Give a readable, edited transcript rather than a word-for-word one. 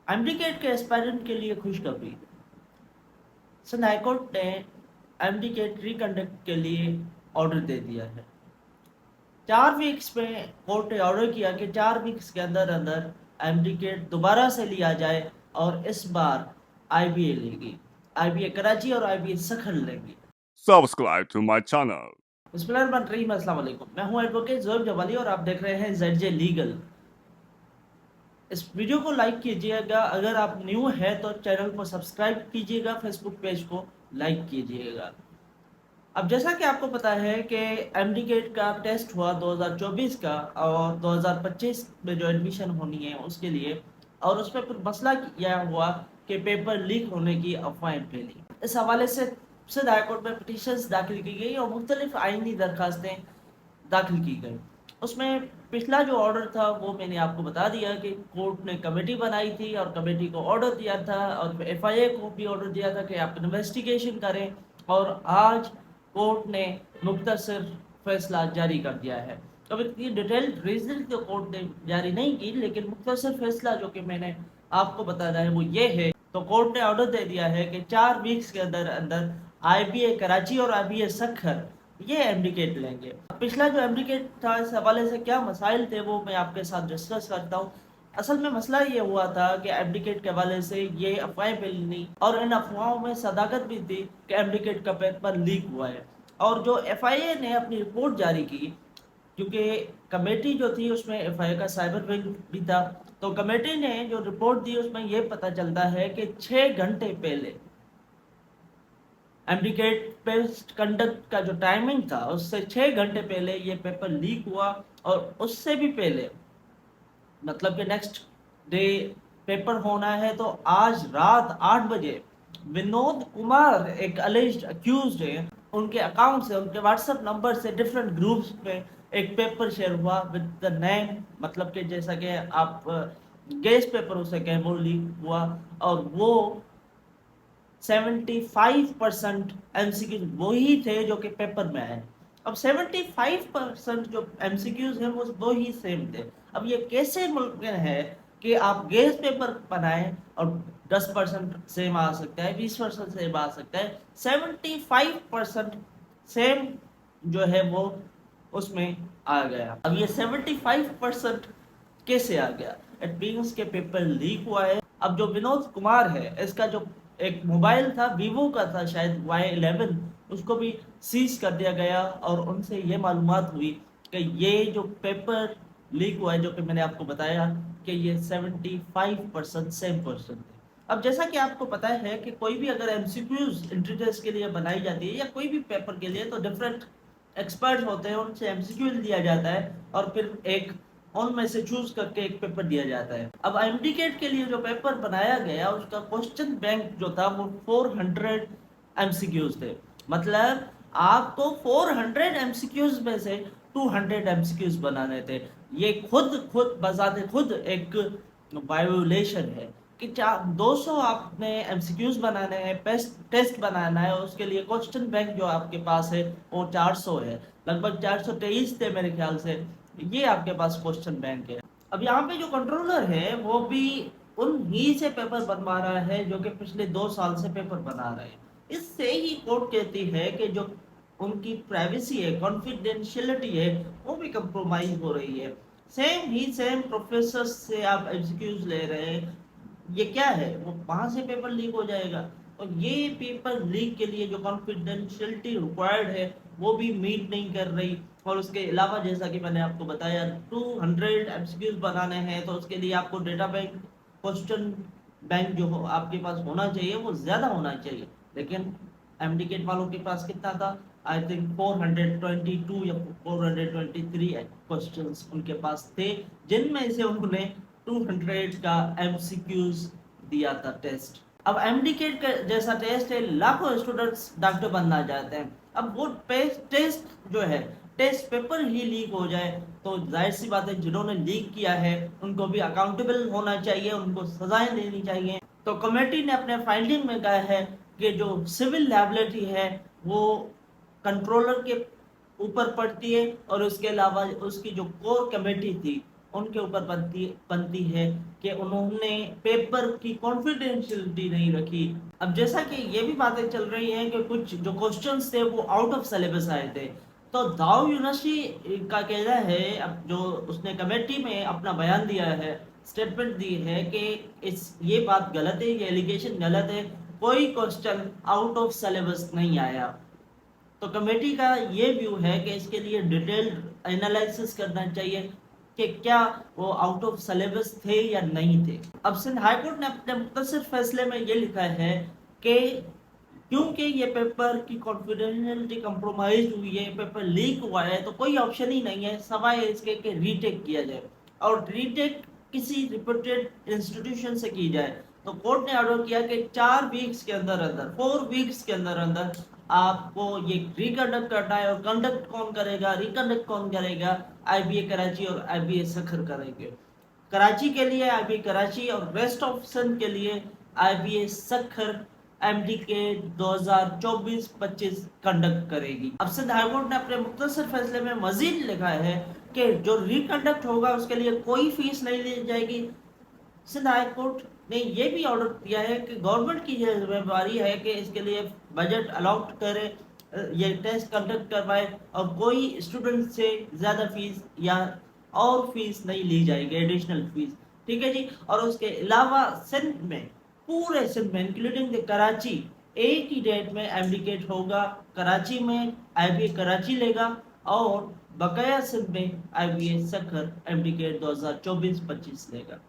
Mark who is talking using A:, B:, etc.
A: MD-cat के aspirant के लिए खुशखबरी। सिंध हाईकोर्ट ने एमडी-कैट रिकंडक्ट के लिए ऑर्डर दे दिया है। 4 वीक्स में कोर्ट ने ऑर्डर किया कि 4 वीक्स के अंदर अंदर एमडी-कैट दोबारा से लिया जाए और इस बार आईबीए लेगी। आईबीए कराची और आईबीए सखर लेंगी।
B: Subscribe to my channel.
A: बिस्मिल्लाहिर्रहमानिर्रहीम, अस्सलाम वालेकुम। मैं हूं एडवोकेट ज़ोहैब जवाली और आप देख रहे हैं ZJ लीगल। इस वीडियो को लाइक कीजिएगा, अगर आप न्यू है तो चैनल को सब्सक्राइब कीजिएगा, फेसबुक पेज को लाइक कीजिएगा। अब जैसा कि आपको पता है कि एमडी-कैट का टेस्ट हुआ 2024 का और 2025 में जो एडमिशन होनी है उसके लिए, और उसमें फिर मसला यह हुआ कि पेपर लीक होने की अफवाहें फैली। इस हवाले से सिंध हाईकोर्ट में पिटीशंस दाखिल की गई और मुख्तलिफ आइनी दरखास्तें दाखिल की गई। उसमें पिछला जो ऑर्डर था वो मैंने आपको बता दिया कि कोर्ट ने कमेटी बनाई थी और कमेटी को ऑर्डर दिया था और एफआईए को भी ऑर्डर दिया था कि आप इन्वेस्टिगेशन करें, और आज कोर्ट ने मुख्तसर फैसला जारी कर दिया है। अब इतनी डिटेल्ड रीजन तो कोर्ट ने जारी नहीं की, लेकिन मुख्तसर फैसला जो कि मैंने आपको बताना है वो ये है। तो कोर्ट ने ऑर्डर दे दिया है कि 4 वीक्स के अंदर अंदर आईबीए कराची और आईबीए सखर ये एमडी-कैट लेंगे। पिछला जो एमडी-कैट था इस हवाले से क्या मसाइल थे वो मैं आपके साथ डिस्कस करता हूँ। असल में मसला ये हुआ था कि एमडी-कैट के हवाले से ये अफवाहें फैली और इन अफवाहों में सदाकत भी थी कि एमडी-कैट का पेपर लीक हुआ है। और जो एफआईए ने अपनी रिपोर्ट जारी की, क्योंकि कमेटी जो थी उसमें एफआईए का साइबर विंग भी था, तो कमेटी ने जो रिपोर्ट दी उसमें ये पता चलता है कि 6 घंटे पहले एमडी-कैट टेस्ट कंडक्ट का जो टाइमिंग था उससे 6 घंटे पहले ये पेपर लीक हुआ, और उससे भी पहले मतलब कि नेक्स्ट डे पेपर होना है तो आज रात 8 बजे विनोद कुमार एक अलेज्ड अक्यूज्ड है, उनके अकाउंट से, उनके व्हाट्सएप नंबर से डिफरेंट ग्रुप्स में एक पेपर शेयर हुआ विद द नेम, मतलब कि जैसा कि आप गेस पेपर उसे कहें, वो लीक हुआ। और वो 75% एमसीक्यूज वही थे जो कि पेपर में आए। अब 75% जो एमसीक्यूज हैं वो ही सेम थे। अब ये कैसे मुमकिन है कि आप गेस पेपर बनाएं और 10% सेम आ सकता है, 20% सेम आ सकता है, 75% सेम जो है वो उसमें आ गया। अब ये 75% कैसे आ गया? इट मीन्स के पेपर लीक हुआ है। अब जो विनोद कुमार है, इसका जो एक मोबाइल था वीवो का था शायद Y11, उसको भी सीज कर दिया गया और उनसे ये मालूमात हुई कि ये जो पेपर लीक हुआ है, जो कि मैंने आपको बताया कि ये 75% सेम पर्सन थे। अब जैसा कि आपको पता है कि कोई भी अगर एमसीक्यूज एंट्री टेस्ट के लिए बनाई जाती है या कोई भी पेपर के लिए, तो डिफरेंट एक्सपर्ट होते हैं, उनसे एमसीक्यू लिया जाता है और फिर एक उनमें से चूज करके एक पेपर दिया जाता है। अब एमडी-कैट के लिए जो पेपर बनाया गया उसका क्वेश्चन बैंक जो था वो 400 एमसीक्यूज थे। मतलब आपको 400 एमसीक्यूज में से 200 एमसीक्यूज बनाने थे। ये खुद बजाते खुद एक वायोलेशन है कि 200 आपने एमसीक्यूज बनाने हैं, टेस्ट बनाना है, उसके लिए क्वेश्चन बैंक जो आपके पास है वो 400 है, लगभग 423 थे मेरे ख्याल से, ये आपके पास क्वेश्चन बैंक है। अब यहाँ पे जो कंट्रोलर है वो भी उन ही से पेपर बनवा रहा है जो कि पिछले 2 साल से पेपर बना रहे हैं। इससे ही कोर्ट कहती है कि जो उनकी प्राइवेसी है, कॉन्फिडेंशियलिटी है, वो भी कंप्रोमाइज हो रही है। सेम प्रोफेसर से आप एग्जीक्यूज ले रहे हैं, ये क्या है? वो वहां से पेपर लीक हो जाएगा। और ये पेपर लीक के लिए जो कॉन्फिडेंशियलिटी रिक्वायर्ड है वो भी मीट नहीं कर रही। और उसके अलावा जैसा कि मैंने आपको बताया 200 एमसीक्यूज बनाने हैं तो उसके लिए आपको डेटा बैंक, क्वेश्चन बैंक जो हो आपके पास होना चाहिए वो ज़्यादा होना चाहिए। लेकिन एमडी-कैट वालों के पास कितना था? आई थिंक 422 या 423 क्वेश्चंस उनके पास थे, जिनमें से उन्होंने 200 का एमसीक्यूज दिया था टेस्ट। अब एमडी-कैट का जैसा टेस्ट है, लाखों स्टूडेंट्स डॉक्टर बनना चाहते हैं। अब वो टेस्ट जो है, टेस्ट पेपर ही लीक हो जाए तो जाहिर सी बात है जिन्होंने लीक किया है उनको भी अकाउंटेबल होना चाहिए, उनको सजाएं देनी चाहिए। तो कमेटी ने अपने फाइंडिंग में कहा है कि जो सिविल लायबिलिटी है वो कंट्रोलर के ऊपर पड़ती है, और उसके अलावा उसकी जो कोर कमेटी थी उनके ऊपर बनती है कि उन्होंने पेपर की कॉन्फिडेंशियलिटी नहीं रखी। अब जैसा कि ये भी बातें चल रही हैं कि कुछ जो क्वेश्चंस थे वो आउट ऑफ सिलेबस आए थे, तो दाऊ यूनिवर्सिटी का कहना है, अब जो उसने कमेटी में अपना बयान दिया है, स्टेटमेंट दी है कि ये बात गलत है, ये एलिगेशन गलत है, कोई क्वेश्चन आउट ऑफ सिलेबस नहीं आया। तो कमेटी का ये व्यू है कि इसके लिए डिटेल्ड एनालिसिस करना चाहिए कि क्या वो आउट ऑफ सिलेबस थे या नहीं थे। अब सिंध हाई कोर्ट ने अपने मुख्तसर फैसले में ये लिखा है कि क्योंकि ये पेपर की कॉन्फिडेंशियलिटी कंप्रोमाइज हुई है, पेपर लीक हुआ है, तो कोई ऑप्शन ही नहीं है सवाए इसके कि रीटेक किया जाए, और रीटेक किसी रिप्यूटेड इंस्टीट्यूशन से की जाए। तो कोर्ट ने ऑर्डर किया कि 4 वीक्स के अंदर अंदर 4 वीक्स के अंदर अंदर आपको ये रिकंडक्ट करना है। और कंडक्ट कौन करेगा, रिकंडक्ट कौन करेगा? आईबीए कराची और आईबीए सखर करेंगे। कराची के लिए आईबीए कराची और रेस्ट ऑफ सिंध के लिए आईबीए सखर एमडीके 2024-25 कंडक्ट करेगी। अब सिंध हाईकोर्ट ने अपने मुख्तसर फैसले में मजीद लिखा है कि जो रिकंडक्ट होगा उसके लिए कोई फीस नहीं ली जाएगी। सिंध हाई कोर्ट ने ये भी ऑर्डर दिया है कि गवर्नमेंट की ये जिम्मेदारी है कि इसके लिए बजट अलॉट करे, ये टेस्ट कंडक्ट करवाए, और कोई स्टूडेंट से ज़्यादा फीस या और फीस नहीं ली जाएगी, एडिशनल फीस। ठीक है जी। और उसके अलावा सिंध में, पूरे सिंध में इंक्लूडिंग द कराची, एक ही डेट में एमडीकेट होगा। कराची में आईबीए कराची लेगा और बकाया सिंध में आईबीए सखर एमडीकेट 2024-25 लेगा।